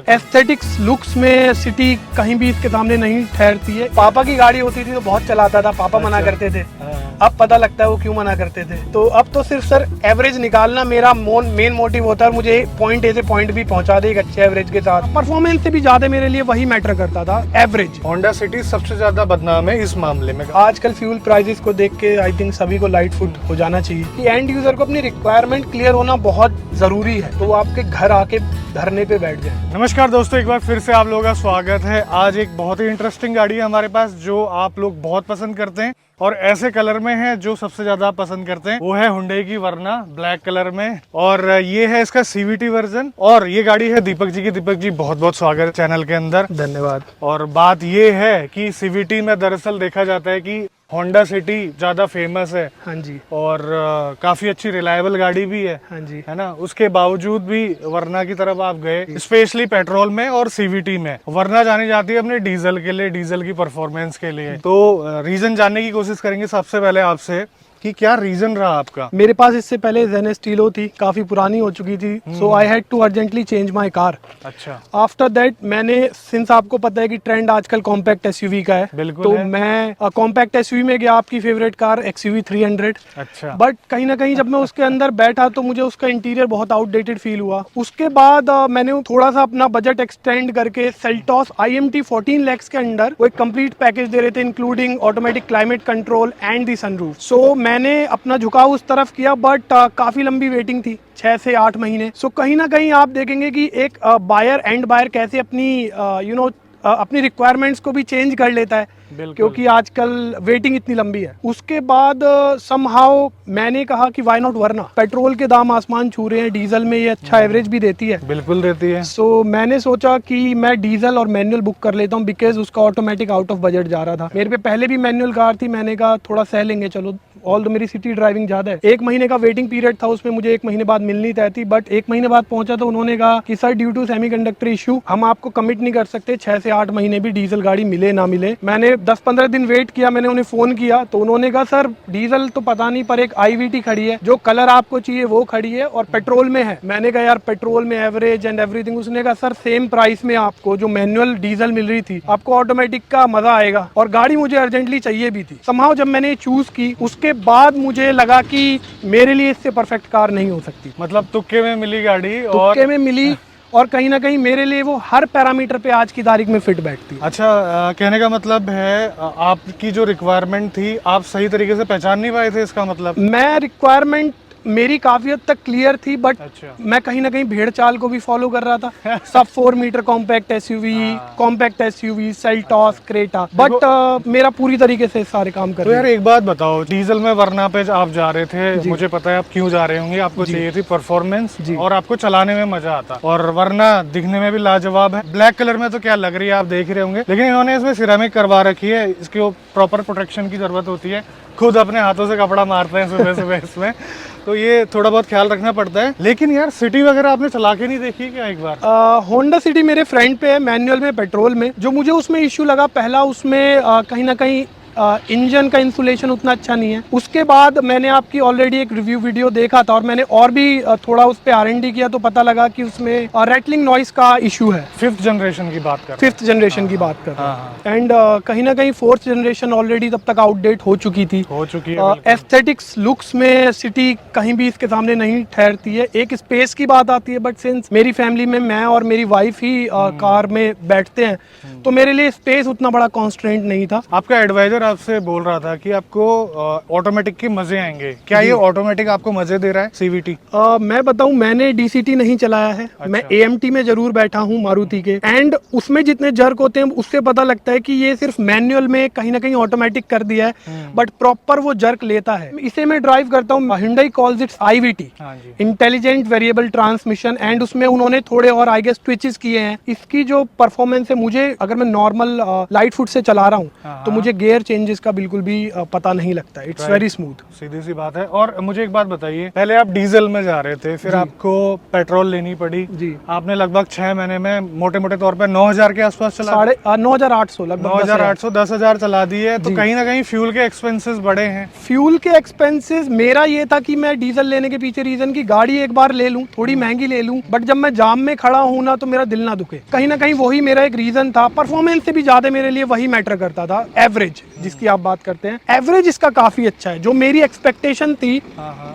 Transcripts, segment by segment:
Aesthetics looks में city कहीं भी इसके सामने नहीं ठहरती है। पापा की गाड़ी होती थी तो बहुत चलाता था, पापा मना करते थे। अब पता लगता है वो क्यों मना करते थे। तो अब तो सिर्फ सर एवरेज निकालना मेरा मेन मोटिव होता है। मुझे पॉइंट ए से पॉइंट बी पहुंचा दे एक अच्छे एवरेज के साथ। परफॉर्मेंस से भी ज्यादा मेरे लिए वही मैटर करता था, एवरेज। होंडा सिटी सबसे ज्यादा बदनाम है इस मामले में। आजकल फ्यूल प्राइसेस को देख के आई थिंक सभी को लाइट फुट हो जाना चाहिए कि एंड यूजर को अपनी रिक्वायरमेंट क्लियर होना बहुत जरूरी है, तो वो आपके घर आके धरने पे बैठ जाए। नमस्कार दोस्तों, एक बार फिर से आप लोगों का स्वागत है। आज एक बहुत ही इंटरेस्टिंग गाड़ी है हमारे पास जो आप लोग बहुत पसंद करते हैं और ऐसे कलर में है जो सबसे ज्यादा पसंद करते हैं, वो है हुंडई की वरना ब्लैक कलर में। और ये है इसका सीवीटी वर्जन और ये गाड़ी है दीपक जी की। दीपक जी बहुत बहुत स्वागत है चैनल के अंदर। धन्यवाद। और बात ये है कि सीवीटी में दरअसल देखा जाता है कि होंडा सिटी ज्यादा फेमस है। हाँ जी। और काफी अच्छी रिलायबल गाड़ी भी है। हाँ जी। है ना, उसके बावजूद भी वरना की तरफ आप गए, स्पेशली पेट्रोल में और सीवीटी में। वरना जानी जाती है अपने डीजल के लिए, डीजल की परफॉर्मेंस के लिए। तो रीजन जानने की कोशिश करेंगे सबसे पहले आपसे कि क्या रीजन रहा आपका। मेरे पास इससे पहले जेन स्टीलो थी, काफी पुरानी हो चुकी थी, so I had to urgently change my car. अच्छा। आफ्टर दैट मैंने, सिंस आपको पता है कि ट्रेंड आजकल कॉम्पैक्ट एसयूवी का है, बिल्कुल तो है। मैं कॉम्पैक्ट एसयूवी में गया, आपकी फेवरेट कार XUV 300। अच्छा। बट कहीं ना कहीं जब मैं उसके अंदर बैठा तो मुझे उसका इंटीरियर बहुत आउटडेटेड फील हुआ। उसके बाद मैंने थोड़ा सा अपना बजट एक्सटेंड करके सेल्टॉस IMT 14 lakhs के अंडर वो एक कंप्लीट पैकेज दे रहे थे, including automatic climate control and the sunroof. So मैंने अपना झुकाव उस तरफ किया, बट काफी लंबी वेटिंग थी, 6 से 8 महीने। सो कहीं ना कहीं आप देखेंगे कि एक बायर एंड बायर कैसे अपनी अपनी रिक्वायरमेंट्स को भी चेंज कर लेता है, क्योंकि आजकल वेटिंग इतनी लंबी है। उसके बाद समहाउ मैंने कहा कि व्हाई नॉट वरना। पेट्रोल के दाम आसमान छू रहे हैं, डीजल में ये अच्छा एवरेज भी देती है। बिल्कुल देती है। सो मैंने सोचा कि मैं डीजल और मैनुअल बुक कर लेता हूँ, बिकॉज उसका ऑटोमेटिक आउट ऑफ बजट जा रहा था। मेरे पे पहले भी मैनुअल कार थी, मैंने कहा थोड़ा सह लेंगे, चलो ऑल तो मेरी सिटी ड्राइविंग ज्यादा है। 1 महीने का वेटिंग पीरियड था, उसमें मुझे 1 महीने बाद मिलनी तय थी। बट 1 महीने बाद पहुंचा तो उन्होंने कहा कि sir due to semiconductor issue हम आपको कमिट नहीं कर सकते, 6 से 8 महीने भी डीजल गाड़ी मिले ना मिले। मैंने 10-15 दिन वेट किया, मैंने उन्हें फोन किया तो उन्होंने कहा सर डीजल तो पता नहीं, पर एक IVT खड़ी है, जो कलर आपको चाहिए वो खड़ी है और पेट्रोल में है। मैंने कहा यार पेट्रोल में एवरेज एंड एवरीथिंग। उसने कहा सर सेम प्राइस में आपको जो मैनुअल डीजल मिल रही थी, आपको ऑटोमेटिक का मजा आएगा। और गाड़ी मुझे अर्जेंटली चाहिए भी थी। समहाउ जब मैंने चूज की, उसके बाद मुझे लगा कि मेरे लिए इससे परफेक्ट कार नहीं हो सकती। मतलब तुक्के में मिली गाड़ी, और तुक्के में मिली, और कहीं ना कहीं मेरे लिए वो हर पैरामीटर पे आज की तारीख में फिट बैठती है। अच्छा, कहने का मतलब है आपकी जो रिक्वायरमेंट थी आप सही तरीके से पहचान नहीं पाए थे, इसका मतलब। मैं रिक्वायरमेंट मेरी काफी हद तक क्लियर थी, बट अच्छा। मैं कहीं ना कहीं भेड़ चाल को भी फॉलो कर रहा था। सब 4 metre compact SUV, Seltos, Creta, but मेरा पूरी तरीके से सारे काम कर तो रहे यार एक बात बताओ, डीजल में वरना पे आप जा रहे थे, मुझे पता है आप क्यों जा रहे होंगे, आपको चाहिए थी परफॉर्मेंस और आपको चलाने में मजा आता, और वरना दिखने में भी लाजवाब है। ब्लैक कलर में तो क्या लग रही है आप देख रहे होंगे, लेकिन इन्होंने इसमें सिरेमिक करवा रखी है, इसकी प्रॉपर प्रोटेक्शन की जरूरत होती है। खुद अपने हाथों से कपड़ा मारते हैं सुबह सुबह इसमें, तो ये थोड़ा बहुत ख्याल रखना पड़ता है। लेकिन यार सिटी वगैरह आपने चला के नहीं देखी क्या एक बार? होंडा सिटी मेरे फ्रेंड पे है, मैनुअल में, पेट्रोल में। जो मुझे उसमें इश्यू लगा, पहला उसमें कहीं ना कहीं इंजन का इंसुलेशन उतना अच्छा नहीं है। उसके बाद मैंने आपकी ऑलरेडी एक रिव्यू वीडियो देखा था और मैंने और भी थोड़ा उस पर R&D किया, तो पता लगा कि उसमें रैटलिंग नॉइस का इशू है। 5th जनरेशन की बात कर, 5th जनरेशन की बात कर रहा हूँ। एंड कहीं ना कहीं 4th जनरेशन ऑलरेडी तब तक आउटडेट हो चुकी थी। एस्थेटिक्स लुक्स में सिटी कहीं भी इसके सामने नहीं ठहरती है। एक स्पेस की बात आती है, बट सिंस मेरी फैमिली में मैं और मेरी वाइफ ही कार में बैठते हैं, तो मेरे लिए स्पेस उतना बड़ा कॉन्स्ट्रेंट नहीं था। आपका एडवाइजर आपसे बोल रहा था कि आपको ऑटोमेटिक के मजे आएंगे, क्या ये ऑटोमेटिक आपको मजे दे रहा है सीवीटी? मैं बताऊं, मैंने DCT नहीं चलाया है। अच्छा। मैं AMT में जरूर बैठा हूं मारुति के, एंड उसमें जितने जर्क होते हैं उससे पता लगता है कि ये सिर्फ मैनुअल में कहीं ना कहीं ऑटोमेटिक कर दिया है, बट प्रॉपर वो जर्क लेता है। इसे मैं ड्राइव करता हूँ, Hyundai calls it IVT, intelligent variable transmission, and उसमें उन्होंने थोड़े और आई गेस ट्विचेस किए हैं। इसकी जो परफॉर्मेंस है, मुझे अगर मैं नॉर्मल लाइट फुट से चला रहा हूँ तो मुझे गियर चेंजेस का बिल्कुल भी पता नहीं लगता, इट्स वेरी स्मूथ। सीधी सी बात है। और मुझे एक बात बताइए, पहले आप डीजल में जा रहे थे, फिर आपको पेट्रोल लेनी पड़ी जी। आपने लगभग 6 महीने में मोटे मोटे तौर पे 9,000 के आसपास चला 9,800 लगभग 9,800 10,000 चला दिए, तो कहीं ना कहीं फ्यूल के एक्सपेंसेस बढ़े हैं। फ्यूल के एक्सपेंसेस, मेरा ये था कि मैं डीजल लेने के पीछे रीजन की गाड़ी एक बार ले लूं, थोड़ी महंगी ले लूं, बट जब मैं जाम में खड़ा हूं ना तो मेरा दिल ना दुखे, कहीं ना कहीं वही मेरा एक रीजन था। परफॉर्मेंस से भी ज्यादा मेरे लिए वही मैटर करता था। एवरेज जिसकी आप बात करते हैं, एवरेज इसका काफी अच्छा है, जो मेरी एक्सपेक्टेशन थी,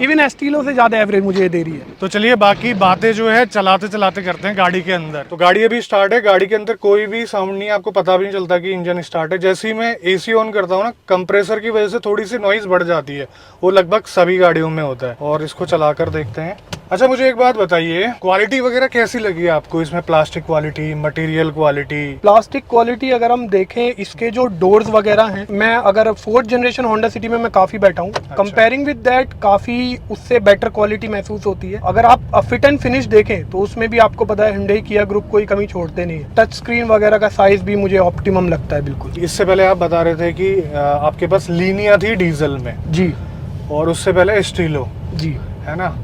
इवन एस्टीलो से ज्यादा एवरेज मुझे दे रही है। तो चलिए बाकी बातें जो है चलाते चलाते करते हैं गाड़ी के अंदर। तो गाड़ी अभी स्टार्ट है, गाड़ी के अंदर कोई भी साउंड नहीं है, आपको पता भी नहीं चलता कि इंजन स्टार्ट है। जैसे ही मैं एसी ऑन करता हूँ ना, कंप्रेसर की वजह से थोड़ी सी नॉइज बढ़ जाती है, वो लगभग सभी गाड़ियों में होता है। और इसको चलाकर देखते हैं। अच्छा मुझे एक बात बताइए, क्वालिटी वगैरह कैसी लगी आपको इसमें? Plastic quality, material quality? Plastic quality अगर हम देखें, इसके जो डोर्स वगैरह हैं, मैं अगर 4th जनरेशन होंडा सिटी में मैं काफी बैठा हूँ, कंपेयरिंग विद दैट काफी उससे बेटर क्वालिटी महसूस होती है। अगर आप फिट एंड फिनिश देखें तो उसमें भी आपको पता है Hyundai किया ग्रुप कोई कमी छोड़ते नहीं है। टच स्क्रीन वगैरह का साइज भी मुझे ऑप्टिमम लगता है बिल्कुल। इससे पहले आप बता रहे थे कि आपके पास लीनिया थी डीजल में जी, और उससे पहले स्टीलो, जी, है ना?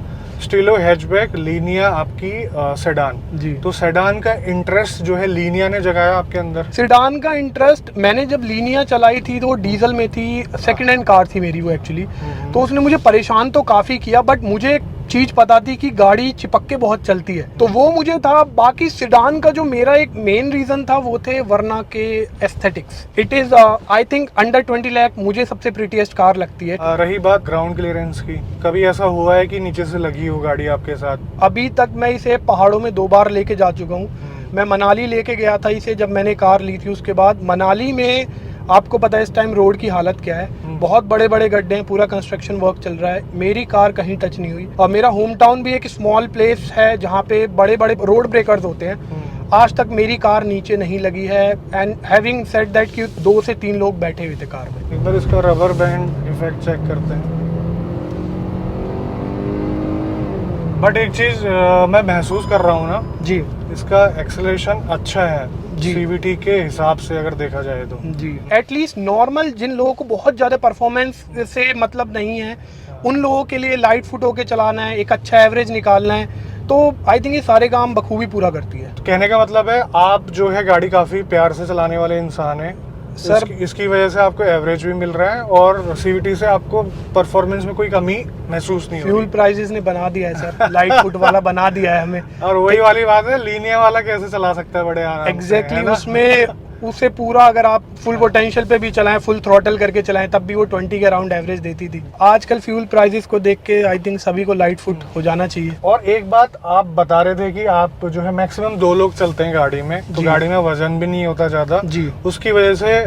स्टीलो हैचबैक, लीनिया आपकी सेडान। जी। तो सेडान का इंटरेस्ट जो है लीनिया ने जगाया आपके अंदर? सेडान का इंटरेस्ट, मैंने जब लीनिया चलाई थी तो वो डीजल में थी, सेकंड हैंड कार थी मेरी वो एक्चुअली, तो उसने मुझे परेशान तो काफी किया, बट मुझे चीज पता थी कि गाड़ी चिपक के बहुत चलती है, तो वो मुझे था। बाकी सेडान का जो मेरा एक मेन रीजन था वो थे वरना के aesthetics. It is I think under 20 lakh मुझे सबसे प्रीटीएस्ट कार लगती है। रही बात ग्राउंड क्लियरेंस की, कभी ऐसा हुआ है कि नीचे से लगी हो गाड़ी आपके साथ? अभी तक मैं इसे पहाड़ों में 2 बार लेके जा चुका हूँ। मैं मनाली लेके गया था इसे, जब मैंने कार ली थी उसके बाद। मनाली में आपको पता है इस टाइम रोड की हालत क्या है, बहुत बड़े बड़े गड्ढे हैं, पूरा कंस्ट्रक्शन वर्क चल रहा है, मेरी कार कहीं टच नहीं हुई। और मेरा होम टाउन भी एक स्मॉल प्लेस है जहाँ पे बड़े बड़े रोड ब्रेकर्स होते हैं, आज तक मेरी कार नीचे नहीं लगी है। एंड हैविंग सेड दैट कि 2 से 3 लोग बैठे हुए थे कार में। एक बार इसका रबर बैंड इफेक्ट चेक करते हैं। बट एक चीज मैं महसूस कर रहा हूँ ना जी, इसका एक्सेलरेशन अच्छा है जी। CVT के हिसाब से अगर देखा जाए तो। जी, एटलीस्ट नॉर्मल जिन लोगों को बहुत ज़्यादा परफॉर्मेंस से मतलब नहीं है, उन लोगों के लिए लाइट फुट होके चलाना है, एक अच्छा एवरेज निकालना है, तो आई थिंक ये सारे काम बखूबी पूरा करती है। तो कहने का मतलब है आप जो है गाड़ी काफ़ी प्यार से चलाने वाले इंसान हैं सर। इसकी वजह से आपको एवरेज भी मिल रहा है और CVT से आपको परफॉर्मेंस में कोई कमी महसूस नहीं हो रही। फ्यूल प्राइसेस ने बना दिया है सर, लाइट फुट वाला बना दिया है हमें। और वही वाली बात है, लीनिया वाला कैसे चला सकता है बड़े आराम से, एग्जैक्टली है ना? उसमें उसे पूरा अगर आप फुल पोटेंशियल पे भी चलाएं, फुल थ्रॉटल करके चलाएं, तब भी वो 20 के अराउंड एवरेज देती थी। आजकल फ्यूल प्राइसेस को देख के आई थिंक सभी को लाइट फुट हो जाना चाहिए। और एक बात आप बता रहे थे कि आप जो है मैक्सिमम 2 लोग चलते हैं गाड़ी में, तो गाड़ी में वजन भी नहीं होता ज्यादा जी, उसकी वजह से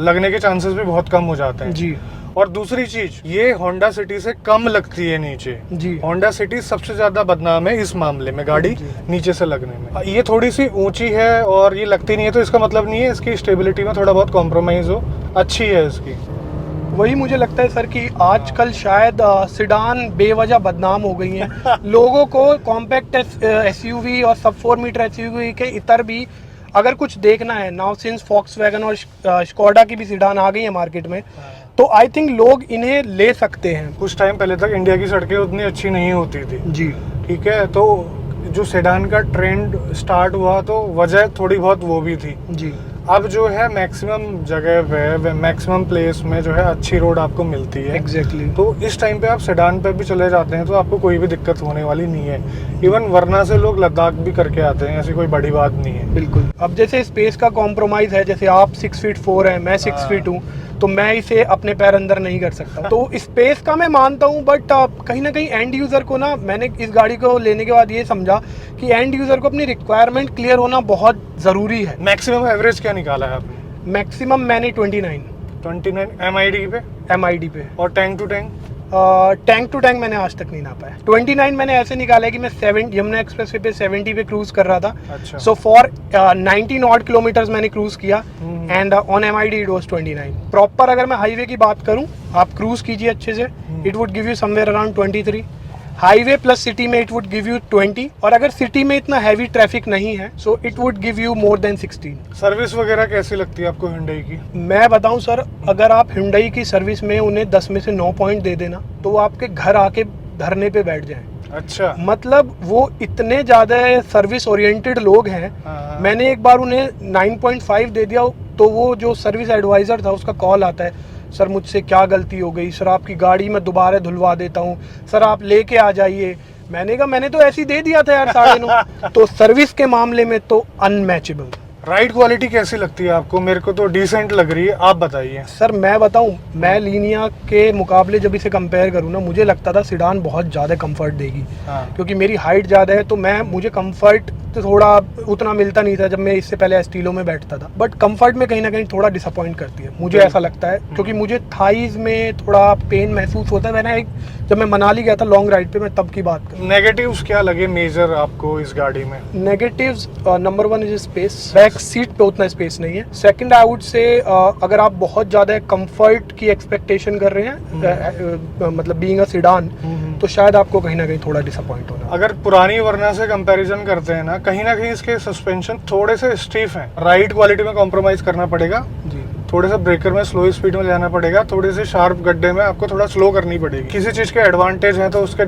लगने के चांसेस भी बहुत कम हो जाते हैं जी। और दूसरी चीज, ये होंडा सिटी से कम लगती है नीचे। जी, होंडा सिटी सबसे ज्यादा बदनाम है इस मामले में, गाड़ी नीचे से लगने में। ये थोड़ी सी ऊंची है और ये लगती नहीं है, तो इसका मतलब नहीं है इसकी स्टेबिलिटी में थोड़ा बहुत कॉम्प्रोमाइज हो, अच्छी है इसकी। वही मुझे लगता है सर कि आजकल शायद सिडान बेवजह बदनाम हो गई हैं। लोगों को कॉम्पैक्ट SUV और सब 4 मीटर SUV के इतर भी अगर कुछ देखना है, नाउ सिंस Volkswagen और स्कोडा की भी सिडान आ गई है मार्केट में, तो आई थिंक लोग इन्हें ले सकते हैं। कुछ टाइम पहले तक इंडिया की सड़कें उतनी अच्छी नहीं होती थी, जी, ठीक है, तो जो सेडान का ट्रेंड स्टार्ट हुआ तो वजह थोड़ी बहुत वो भी थी। जी। अब जो है मैक्सिमम जगह पे, मैक्सिमम प्लेस में जो है अच्छी रोड आपको मिलती है। एग्जैक्टली। तो इस टाइम पे आप सेडान पे भी चले जाते हैं तो आपको कोई भी दिक्कत होने वाली नहीं है। इवन वरना से लोग लद्दाख भी करके आते हैं, ऐसी कोई बड़ी बात नहीं है। बिल्कुल। अब जैसे स्पेस का कॉम्प्रोमाइज है, जैसे आप 6 फीट 4 है, मैं 6 फीट हूँ, तो मैं इसे अपने पैर अंदर नहीं कर सकता। तो स्पेस का मैं मानता हूँ, बट कहीं ना कहीं एंड यूजर को ना, मैंने इस गाड़ी को लेने के बाद ये समझा कि एंड यूजर को अपनी रिक्वायरमेंट क्लियर होना बहुत जरूरी है। मैक्सिमम एवरेज क्या निकाला है आपने? मैक्सिमम मैंने 29 MID पे MID पे। और tank to tank? Tank to tank मैंने आज तक नहीं नापा है। 29 मैंने ऐसे निकाला है कि मैं 7 यमुना एक्सप्रेस वे पे 70 पे क्रूज कर रहा था। अच्छा। सो फॉर 19 ऑड किलोमीटर्स मैंने क्रूज किया and on MID it was 29। Proper अगर मैं हाईवे की बात करूं, आप क्रूज कीजिए अच्छे से, it would give you somewhere around 23। Highway plus city में इट वुड गिव यू 20, और अगर सिटी में इतना हैवी ट्रैफिक नहीं है so it would give you more than 16। Service वगैरह कैसी लगती है आपको Hyundai की? मैं बताऊं सर, अगर आप Hyundai की सर्विस में उन्हें 10 में से 9 पॉइंट दे देना तो वो आपके घर आके धरने पे बैठ जाएं। अच्छा, मतलब वो इतने ज्यादा सर्विस ओरिएंटेड लोग हैं। हाँ। मैंने एक बार उन्हें 9.5 दे दिया तो वो जो सर्विस एडवाइजर था उसका कॉल आता है, सर मुझसे क्या गलती हो गई, सर आपकी गाड़ी मैं दोबारा धुलवा देता हूँ, सर आप लेके आ जाइए। मैंने कहा मैंने तो ऐसे ही दे दिया था यार 9.5। तो सर्विस के मामले में तो अनमैचेबल। राइड क्वालिटी कैसी लगती है आपको? मेरे को तो डिसेंट लग रही है, आप बताइए। सर मैं बताऊं, मैं लीनिया के मुकाबले जब इसे कंपेयर करूं ना, मुझे लगता था सिडान बहुत ज़्यादा कंफर्ट देगी। हाँ। क्योंकि मेरी हाइट ज़्यादा है तो मुझे कंफर्ट तो थोड़ा उतना मिलता नहीं था जब मैं इससे पहले एस्टीलो में बैठता था। बट कंफर्ट में कहीं ना कहीं थोड़ा डिसअपॉइंट करती है, मुझे ऐसा लगता है। क्योंकि मुझे थाइज में थोड़ा पेन महसूस होता है। जब मैं मनाली गया था लॉन्ग राइड पे, मैं तब की बात करूं। नेगेटिव्स क्या लगे मेजर आपको इस गाड़ी में? Negatives, number 1 is space. Back seat पे उतना स्पेस नहीं है। सेकंड आई वुड से, अगर आप बहुत ज्यादा कंफर्ट की एक्सपेक्टेशन कर रहे हैं, मतलब बीइंग अ सिडान, तो शायद आपको कहीं ना कहीं थोड़ा डिसअपॉइंट होना। अगर पुरानी वर्ना से कंपैरिजन करते हैं ना, कहीं ना कहीं इसके सस्पेंशन थोड़े से स्टीफ हैं। राइड क्वालिटी में कॉम्प्रोमाइज करना पड़ेगा जी। थोड़े से ब्रेकर में स्लो स्पीड में जाना पड़ेगा, थोड़े से शार्प गड्ढे में आपको थोड़ा स्लो करनी पड़ेगी। किसी चीज के एडवांटेज हैं तो उसके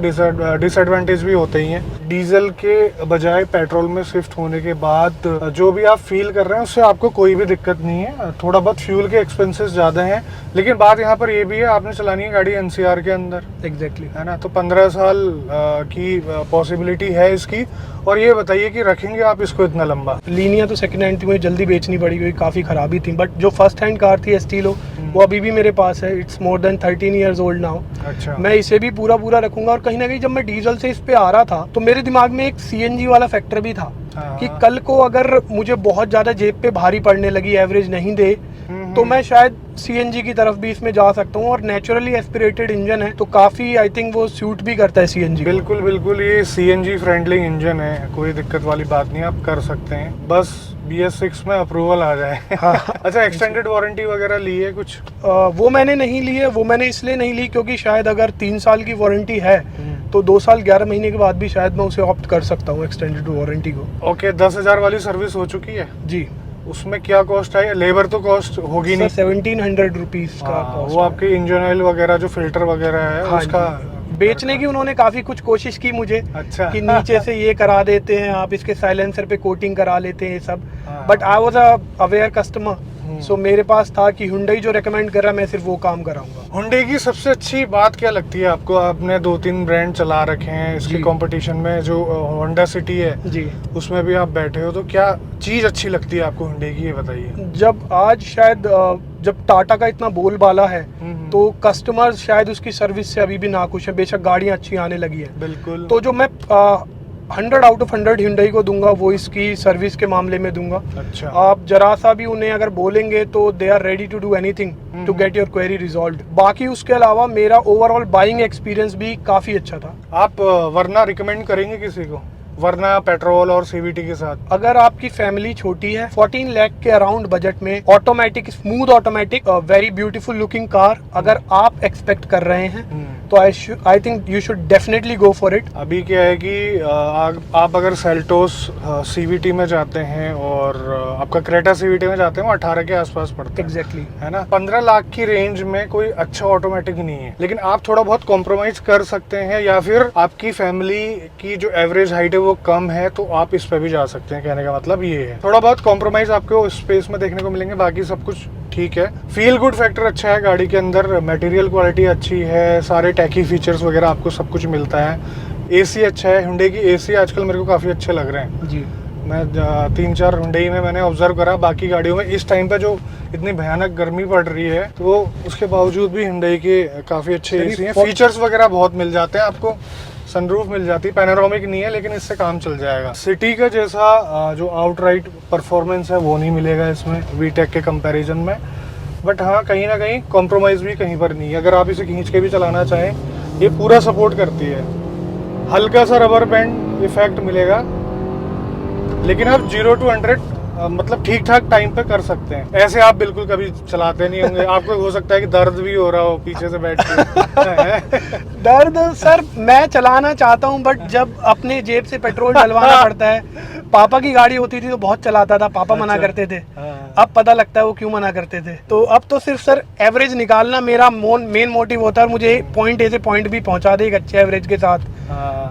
डिसएडवांटेज भी होते ही हैं। डीजल के बजाय पेट्रोल में शिफ्ट होने के बाद जो भी आप फील कर रहे हैं उससे आपको कोई भी दिक्कत नहीं है। थोड़ा बहुत फ्यूल के एक्सपेंसेस ज्यादा हैं, लेकिन बात यहाँ पर ये भी है, आपने चलानी है गाड़ी NCR के अंदर। एग्जैक्टली है ना, तो 15 साल की पॉसिबिलिटी है इसकी। और ये बताइए कि रखेंगे आप इसको इतना लंबा? लीनिया तो सेकंड हैंड थी, मुझे जल्दी बेचनी पड़ी क्योंकि काफ़ी खराबी थी। बट जो फर्स्ट हैंड कार थी एस्टीलो, वो अभी भी मेरे पास है। It's more than 13 years old now. अच्छा, मैं इसे भी पूरा रखूंगा। और कहीं ना कहीं जब मैं डीजल से इस पे आ रहा था तो मेरे दिमाग में एक CNG वाला फैक्टर भी था कि कल को अगर मुझे बहुत ज्यादा जेब पे भारी पड़ने लगी, एवरेज नहीं दे, तो मैं शायद CNG की तरफ भी इसमें जा सकता हूँ। और नेचुरली एस्पिरेटेड इंजन है तो काफी आई थिंक वो सूट भी करता है CNG। बिल्कुल बिल्कुल, ये CNG फ्रेंडली इंजन है, कोई दिक्कत वाली बात नहीं, आप कर सकते हैं, बस BS6 में अप्रूवल आ जाए। हाँ। अच्छा, एक्सटेंडेड वारंटी वगैरह ली है कुछ? वो मैंने नहीं ली है। वो मैंने इसलिए नहीं ली क्योंकि शायद अगर 3 साल की वारंटी है तो 2 साल 11 महीने के बाद भी शायद मैं उसे ऑप्ट कर सकता हूँ एक्सटेंडेड वारंटी को। ओके, 10,000 वाली सर्विस हो चुकी है जी। उसमें क्या कॉस्ट है? लेबर तो कॉस्ट होगी नहीं? 1700 रुपीज का कॉस्ट। वो आपके इंजन ऑयल वगैरह जो फिल्टर वगैरह है उसका बेचने की उन्होंने काफी कुछ कोशिश की मुझे। अच्छा। कि नीचे से ये करा देते हैं आप, इसके साइलेंसर पे कोटिंग करा लेते हैं, ये सब। But I was a aware customer, so मेरे पास था कि Hyundai जो रेकमेंड कर रहा है मैं सिर्फ वो काम कराऊंगा। Hyundai की सबसे अच्छी बात क्या लगती है आपको? आपने 2-3 ब्रांड चला रखे हैं, इसके कंपटीशन में जो Honda City है जी, उसमें भी आप बैठे हो, तो क्या चीज अच्छी लगती है आपको Hyundai की, ये बताइए। जब आज शायद जब टाटा का इतना बोलबाला है तो कस्टमर शायद उसकी सर्विस से अभी भी नाखुश है, बेशक गाड़ियां अच्छी आने लगी है। बिल्कुल। तो जो मैं 100 आउट ऑफ 100 Hyundai को दूंगा वो इसकी सर्विस के मामले में दूंगा। अच्छा। आप जरा सा भी उन्हें अगर बोलेंगे तो they are ready to do anything to get your query resolved. बाकी उसके अलावा मेरा ओवरऑल बाइंग एक्सपीरियंस भी काफी अच्छा था। आप वरना रिकमेंड करेंगे किसी को? वरना पेट्रोल और CVT के साथ? अगर आपकी फैमिली छोटी है, 14 लाख के अराउंड बजट में automatic, smooth automatic, very beautiful looking car अगर आप एक्सपेक्ट कर रहे हैं तो I think you should definitely go for it. अभी क्या है कि आप अगर सेल्टोस CVT में जाते हैं और आपका क्रेटा CVT में जाते हैं, वो 18 के आसपास पड़ता है। एग्जैक्टली है ना। 15 लाख की रेंज में कोई अच्छा ऑटोमेटिक नहीं है, लेकिन आप थोड़ा बहुत कॉम्प्रोमाइज कर सकते हैं, या फिर आपकी फैमिली की जो एवरेज हाइट है वो कम है तो आप इस पे भी जा सकते हैं। कहने का मतलब ये है, थोड़ा बहुत कॉम्प्रोमाइज आपको स्पेस में देखने को मिलेंगे, बाकी सब कुछ ठीक है। फील गुड फैक्टर अच्छा है गाड़ी के अंदर, मटेरियल क्वालिटी अच्छी है, सारे टैकी फीचर्स वगैरह आपको सब कुछ मिलता है। AC अच्छा है, Hyundai की AC आजकल मेरे को काफ़ी अच्छे लग रहे हैं जी। मैं 3-4 Hyundai में मैंने ऑब्जर्व करा, बाकी गाड़ियों में इस टाइम पे जो इतनी भयानक गर्मी पड़ रही है तो उसके बावजूद भी Hyundai के काफ़ी अच्छे AC हैं। फीचर्स वगैरह बहुत मिल जाते हैं आपको, सनरूफ मिल जाती है, पैनोरामिक नहीं है लेकिन इससे काम चल जाएगा। सिटी का जैसा जो आउटराइट परफॉर्मेंस है वो नहीं मिलेगा इसमें VTEC के कंपैरिजन में, बट हाँ कहीं ना कहीं कॉम्प्रोमाइज़ भी कहीं पर नहीं है। अगर आप इसे खींच के भी चलाना चाहें, ये पूरा सपोर्ट करती है। हल्का सा रबर बैंड इफेक्ट मिलेगा, लेकिन आप 0 to 100 मतलब ठीक ठाक टाइम पे कर सकते हैं। ऐसे आप बिल्कुल कभी चलाते नहीं होंगे, आपको हो सकता है कि दर्द भी हो रहा हो पीछे से बैठ के। दर्द सर मैं चलाना चाहता हूँ, बट जब अपने जेब से पेट्रोल डलवाना पड़ता है। पापा की गाड़ी होती थी तो बहुत चलाता था, पापा मना करते थे। अब पता लगता है वो क्यों मना करते थे। तो अब तो सिर्फ सर एवरेज निकालना मेरा मेन मोटिव होता है, और मुझे पॉइंट ए से पॉइंट बी पहुंचा दे एक अच्छे एवरेज के साथ।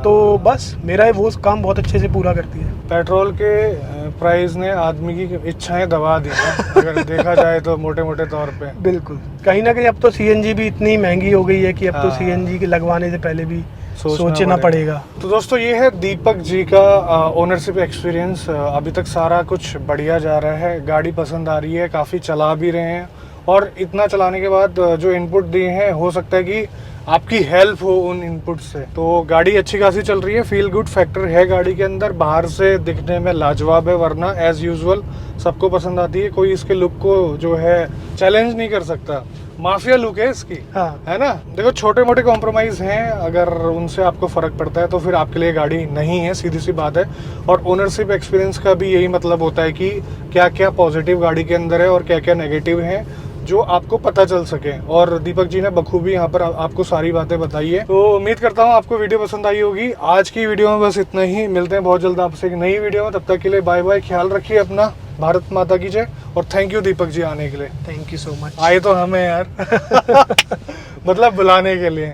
तो बस मेरा वो काम बहुत अच्छे से पूरा करती है। पेट्रोल के प्राइस ने आदमी की इच्छाएं दबा दी हैं, अगर देखा जाए तो मोटे मोटे तौर पे। बिल्कुल, कहीं ना कहीं अब तो सीएनजी भी इतनी महंगी हो गई है कि अब तो सीएनजी के लगवाने से पहले भी सोचना पड़ेगा। तो दोस्तों ये है दीपक जी का ओनरशिप एक्सपीरियंस। अभी तक सारा कुछ बढ़िया जा रहा है, गाड़ी पसंद आ रही है, काफ़ी चला भी रहे हैं, और इतना चलाने के बाद जो इनपुट दिए हैं हो सकता है कि आपकी हेल्प हो उन इनपुट से। तो गाड़ी अच्छी खासी चल रही है, फील गुड फैक्टर है गाड़ी के अंदर, बाहर से दिखने में लाजवाब है, वरना एज यूजुअल सबको पसंद आती है, कोई इसके लुक को जो है चैलेंज नहीं कर सकता। माफिया लुक है इसकी, हाँ। है ना। देखो छोटे मोटे कॉम्प्रोमाइज हैं, अगर उनसे आपको फर्क पड़ता है तो फिर आपके लिए गाड़ी नहीं है, सीधी सी बात है। और ओनरशिप एक्सपीरियंस का भी यही मतलब होता है कि क्या क्या पॉजिटिव गाड़ी के अंदर है और क्या क्या नेगेटिव है, जो आपको पता चल सके। और दीपक जी ने बखूबी यहाँ पर आपको सारी बातें बताई है। तो उम्मीद करता हूँ आपको वीडियो पसंद आई होगी। आज की वीडियो में बस इतना ही, मिलते हैं बहुत जल्द आपसे एक नई वीडियो में। तब तक के लिए बाय बाय, ख्याल रखिए अपना, भारत माता की जय। और थैंक यू दीपक जी आने के लिए। Thank you so much. आए तो हमें यार मतलब बुलाने के लिए।